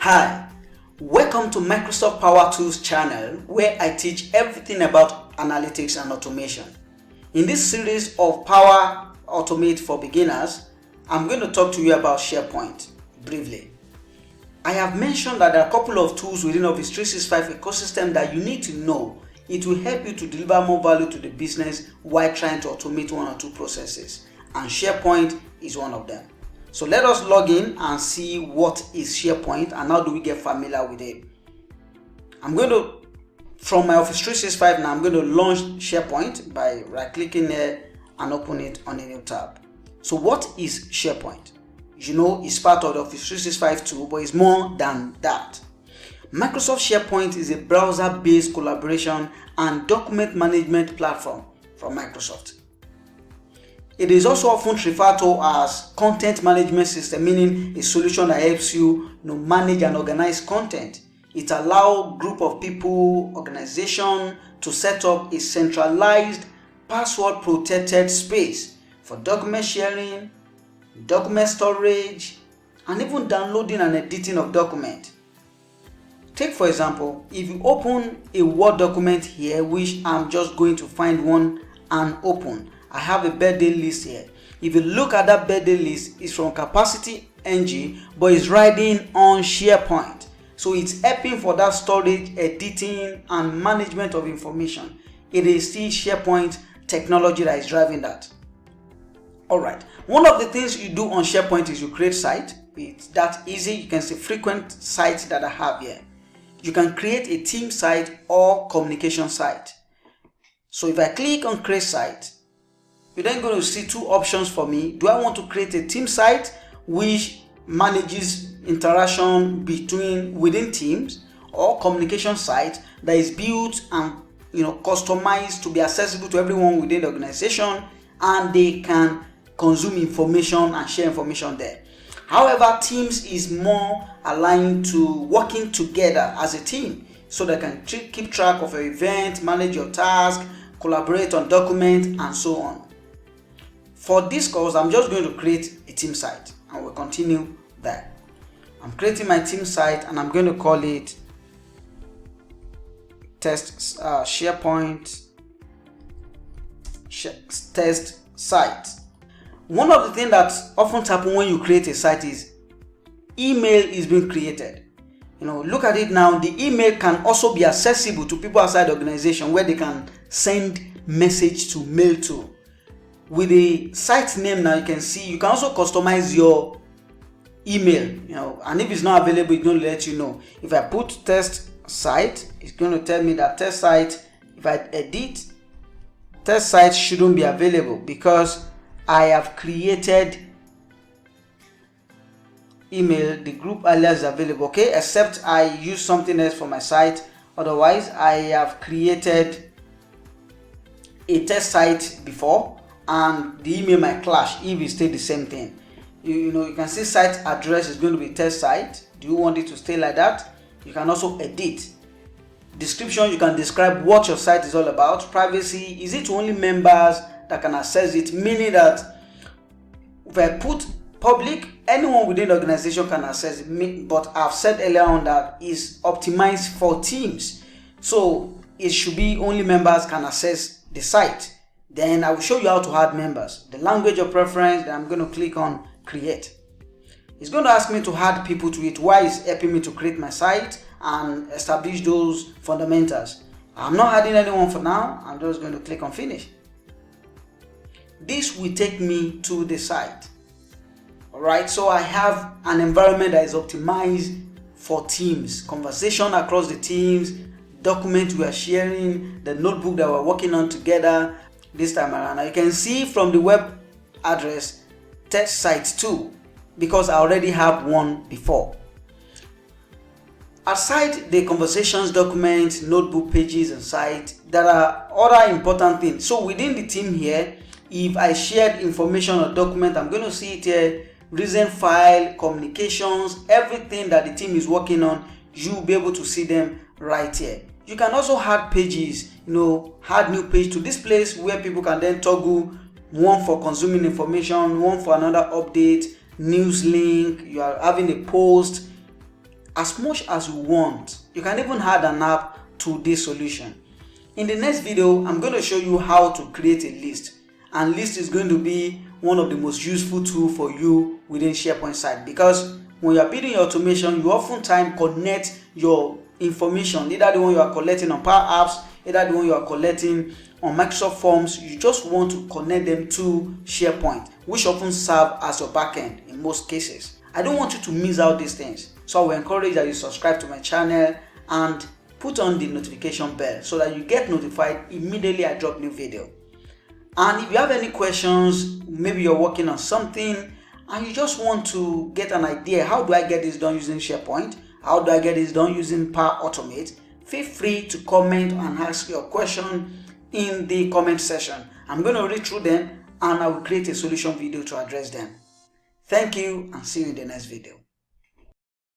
Hi, welcome to Microsoft Power Tools channel where I teach everything about analytics and automation. In this series of Power Automate for beginners, I'm going to talk to you about SharePoint briefly. I have mentioned that there are a couple of tools within Office 365 ecosystem that you need to know. It will help you to deliver more value to the business while trying to automate one or two processes, and SharePoint is one of them. So let us log in and see what is SharePoint and how do we get familiar with it. From my Office 365 now, I'm going to launch SharePoint by right-clicking here and open it on a new tab. So what is SharePoint? You know, it's part of the Office 365 tool, but it's more than that. Microsoft SharePoint is a browser-based collaboration and document management platform from Microsoft. It is also often referred to as content management system, meaning a solution that helps you manage and organize content. It allows a group of people, organization to set up a centralized, password-protected space for document sharing, document storage, and even downloading and editing of documents. Take for example, if you open a Word document here, which I'm just going to find one and open. I have a birthday list here. If you look at that birthday list, it's from Capacity NG, but it's riding on SharePoint. So it's helping for that storage, editing, and management of information. It is still SharePoint technology that is driving that. Alright, one of the things you do on SharePoint is you create site. It's that easy. You can see frequent sites that I have here. You can create a team site or communication site. So if I click on create site, you're then going to see two options for me. Do I want to create a team site which manages interaction within teams, or communication site that is built and customized to be accessible to everyone within the organization and they can consume information and share information there. However, Teams is more aligned to working together as a team so they can keep track of your event, manage your task, collaborate on documents, and so on. For this course, I'm just going to create a team site and we'll continue there. I'm creating my team site and I'm going to call it SharePoint test site. One of the things that often happens when you create a site is email is being created. Look at it now. The email can also be accessible to people outside the organization where they can send message to mail to. With the site name now, you can see you can also customize your email, and if it's not available, it's going to let you know. If I put test site, it's going to tell me that test site, if I edit, test site shouldn't be available because I have created email, the group alias is available, okay, except I use something else for my site. Otherwise, I have created a test site before and the email might clash if it stays the same thing. You can see site address is going to be test site. Do you want it to stay like that? You can also edit. Description, you can describe what your site is all about. Privacy, is it to only members that can access it? Meaning that if I put public, anyone within the organization can access it. But I've said earlier on that is optimized for teams. So it should be only members can access the site. Then I will show you how to add members. The language of preference, then I'm going to click on create. It's going to ask me to add people to it. Why is helping me to create my site and establish those fundamentals. I'm not adding anyone for now. I'm just going to click on finish. This will take me to the site. Alright, so I have an environment that is optimized for teams, conversation across the teams, documents we are sharing, the notebook that we're working on together this time around. Now you can see from the web address test site 2 because I already have one before. Aside the conversations, documents, notebook pages, and site, there are other important things. So within the team here, if I shared information or document, I'm going to see it here, recent file, communications, everything that the team is working on, you'll be able to see them right here. You can also add pages, add new page to this place where people can then toggle one for consuming information, one for another update, news link, you are having a post, as much as you want. You can even add an app to this solution. In the next video, I'm going to show you how to create a list. And list is going to be one of the most useful tools for you within SharePoint site, because when you are building your automation, you oftentimes connect your information, either the one you are collecting on Power Apps, either the one you are collecting on Microsoft Forms. You just want to connect them to SharePoint, which often serve as your backend in most cases. I don't want you to miss out these things, so I will encourage that you subscribe to my channel and put on the notification bell so that you get notified immediately I drop new video. And if you have any questions, maybe you're working on something and you just want to get an idea, how do I get this done using SharePoint? How do I get this done using Power Automate? Feel free to comment and ask your question in the comment section. I'm going to read through them and I will create a solution video to address them. Thank you and see you in the next video.